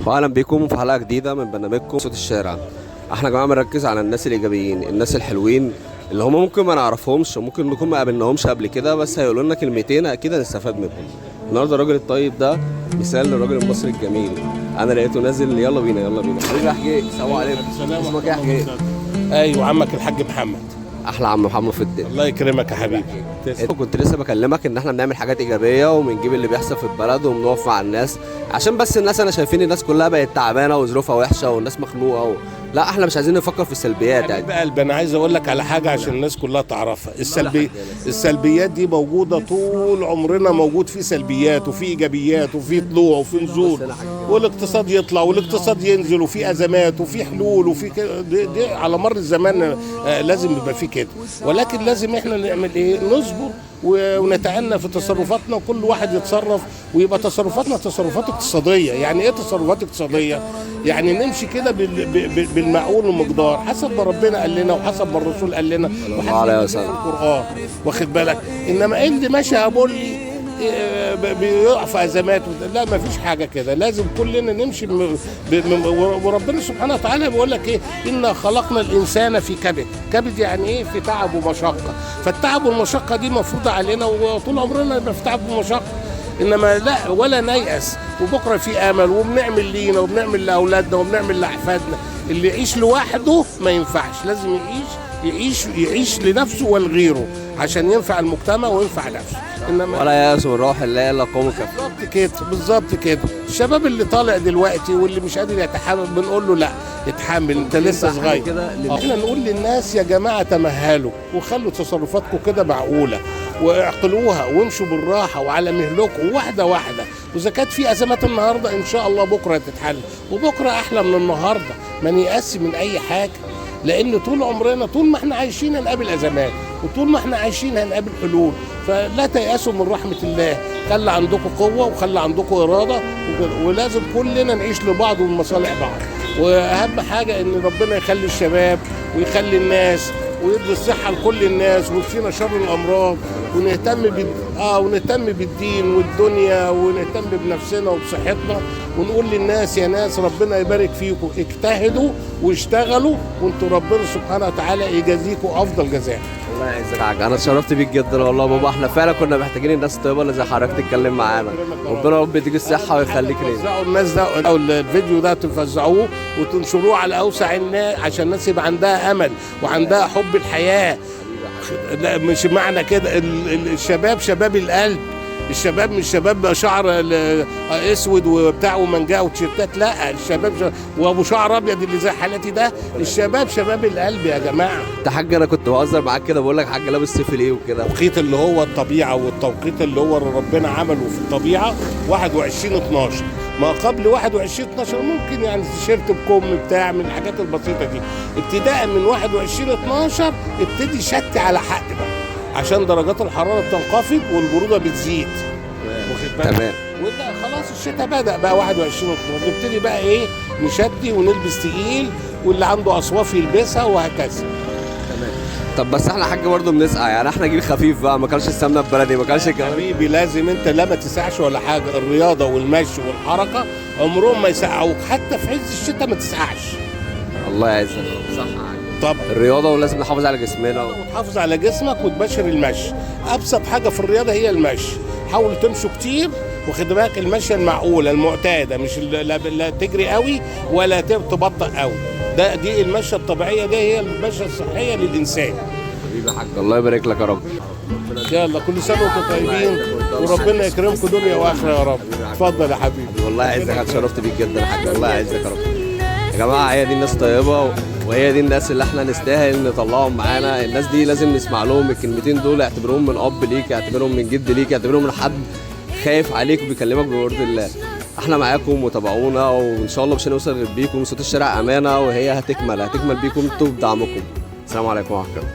واهلا بيكم في حلقه جديده من برنامجكم صوت الشارع. احنا يا جماعه بنركز على الناس الايجابيين، الناس الحلوين اللي هم ممكن ما نعرفهمش وممكن نكون ما قابلناهمش قبل كده، بس هيقولوا لنا كلمتين اكيد هنستفاد منهم. النهارده الراجل الطيب ده مثال للراجل المصري الجميل. انا لقيته نازل، يلا بينا يلا بينا. حبيبي يا حجي، السلام عليكم. اسمك ايه يا حجي؟ ايوه عمك الحاج محمد. احلى عم محمد في الدنيا. الله يكرمك يا حبيبي. كنت لسه بكلمك ان احنا بنعمل حاجات ايجابيه وبنجيب اللي بيحصل في البلد وبنقف مع الناس، عشان بس الناس انا شايفين الناس كلها بقت تعبانه وظروفها وحشه والناس مخنوقه لا احنا مش عايزين نفكر في السلبيات يعني بقى انا عايز اقول لك على حاجه عشان الناس كلها تعرفها. السلبيات دي موجوده طول عمرنا، موجود في سلبيات وفي ايجابيات وفي طلوع وفي نزول، والاقتصاد يطلع والاقتصاد ينزل، وفي ازمات وفي حلول وفي دي على مر الزمان لازم يبقى في كده، ولكن لازم احنا نعمل ايه؟ نصبر ونتعنى في تصرفاتنا، وكل واحد يتصرف ويبقى تصرفاتنا تصرفات اقتصاديه. يعني ايه تصرفات اقتصاديه؟ يعني نمشي كده بالمعقول والمقدار، حسب ما ربنا قال لنا وحسب ما الرسول قال لنا وحسب ما القرآن، واخد بالك؟ انما اللي ماشي هقول لي بيقع في ازمات، لا ما فيش حاجه كده، لازم كلنا نمشي وربنا سبحانه وتعالى بيقول لك ايه؟ انا خلقنا الانسان في كبد. كبد يعني ايه؟ في تعب ومشقه. فالتعب والمشقه دي مفروضه علينا، وطول عمرنا نبقى في تعب ومشقه، انما لا ولا نيأس، وبكره في امل، وبنعمل لينا وبنعمل لاولادنا وبنعمل لاحفادنا. اللي يعيش لوحده ما ينفعش، لازم يعيش لنفسه ولغيره عشان ينفع المجتمع وينفع نفسه. انما ولا يأس من روح الله الا قوم كافرون. بالظبط كده بالظبط كده. الشباب اللي طالع دلوقتي واللي مش قادر يتحمل بنقول له لا اتحمل، انت لسه صغير. احنا نقول للناس يا جماعه تمهلوا وخلوا تصرفاتكم كده معقوله واعقلوها وامشوا بالراحه وعلى مهلكم واحده واحده، واذا كانت في ازمات النهارده ان شاء الله بكره تتحل، وبكره احلى من النهارده. ما نيأس من اي حاجه، لان طول عمرنا طول ما احنا عايشين هنقابل ازمات، وطول ما احنا عايشين هنقابل حلول، فلا تيأسوا من رحمه الله. خلي عندكم قوه وخلي عندكم اراده، ولازم كلنا نعيش لبعض ولمصالح بعض. واهم حاجه ان ربنا يخلي الشباب ويخلي الناس ويدي الصحه لكل الناس ويكفينا شر الامراض، ونهتم بالدين والدنيا، ونهتم بنفسنا وبصحتنا، ونقول للناس يا ناس ربنا يبارك فيكم، اجتهدوا واشتغلوا، وانتوا ربنا سبحانه وتعالى يجازيكم افضل جزاء. الله يعزك يا حاج، انا اتشرفت بيك جدا والله يا بابا. احنا فعلا كنا محتاجين الناس الطيبه اللي زي حضرتك تتكلم معانا. ربنا رب يديك الصحه ويخليك لينا. توزعوا الناس ده او الفيديو ده تفزعوه وتنشروه على اوسع الناس، عشان الناس يبقى عندها امل وعندها حب الحياه. لا مش معنى كده الشباب شباب القلب، الشباب مش شباب شعر اسود وبتاع ومنجاه وتيشيرتات، لا الشباب وابو شعر ابيض اللي زي حالتي ده. الشباب شباب القلب يا جماعه. انت حاج انا كنت بهزر معاك كده بقول لك حاج لابس صيف ليه وكده. التوقيت اللي هو الطبيعه، والتوقيت اللي هو ربنا عمله في الطبيعه 21/12. ما قبل 21/12 ممكن يعني تيشيرت بكم بتاع من الحاجات البسيطه دي. ابتداء من 21/12 ابتدي شتي على حق بقى، عشان درجات الحراره بتنخفض والبروده بتزيد. تمام. وده خلاص الشتاء بدأ بقى 21/12، نبتدي بقى ايه؟ نشتي ونلبس تقيل، واللي عنده اصواف يلبسها وهكذا. طب بس احنا حاجه برضه بنسقع، يعني احنا جيل خفيف بقى، ما كانش السمنه البلدي، ما كانش الكلام. حبيبي لازم انت لا ما تسقعش ولا حاجه. الرياضه والمشي والحركه عمرهم ما يسقعوك، حتى في عز الشتاء ما تسقعش. الله يعزك. صح. طبعا الرياضه ولازم نحافظ على جسمنا وتحافظ على جسمك وتباشر المشي. ابسط حاجه في الرياضه هي المشي، حاول تمشوا كتير، واخد بالك المشيه المعقوله المعتاده، مش لا تجري قوي ولا تبطأ قوي. دي المشيه الطبيعيه، دي هي المشيه الصحيه للانسان. حبيبي حاج الله يبارك لك يا رب. يلا كل سنه وانتم طيبين، وربنا يكرمكم دنيا واخره يا رب. اتفضل يا حبيبي. والله يعزك، انا اتشرفت بيك جدا يا حاج. الله يعزك يا رب. يا جماعه هي دي الناس طيبه، وهي دي الناس اللي احنا نستاهل نطلعهم معانا. الناس دي لازم نسمع لهم الكلمتين دول، اعتبرهم من اب ليك، اعتبرهم من جد ليك، اعتبرهم من حد خايف عليك وبيكلمك بورد الله. احنا معاكم وتابعونا، وان شاء الله مش هنوصل غير بيكم. صوت الشارع امانه، وهي هتكمل بيكم انتوا بدعمكم. السلام عليكم ورحمه الله.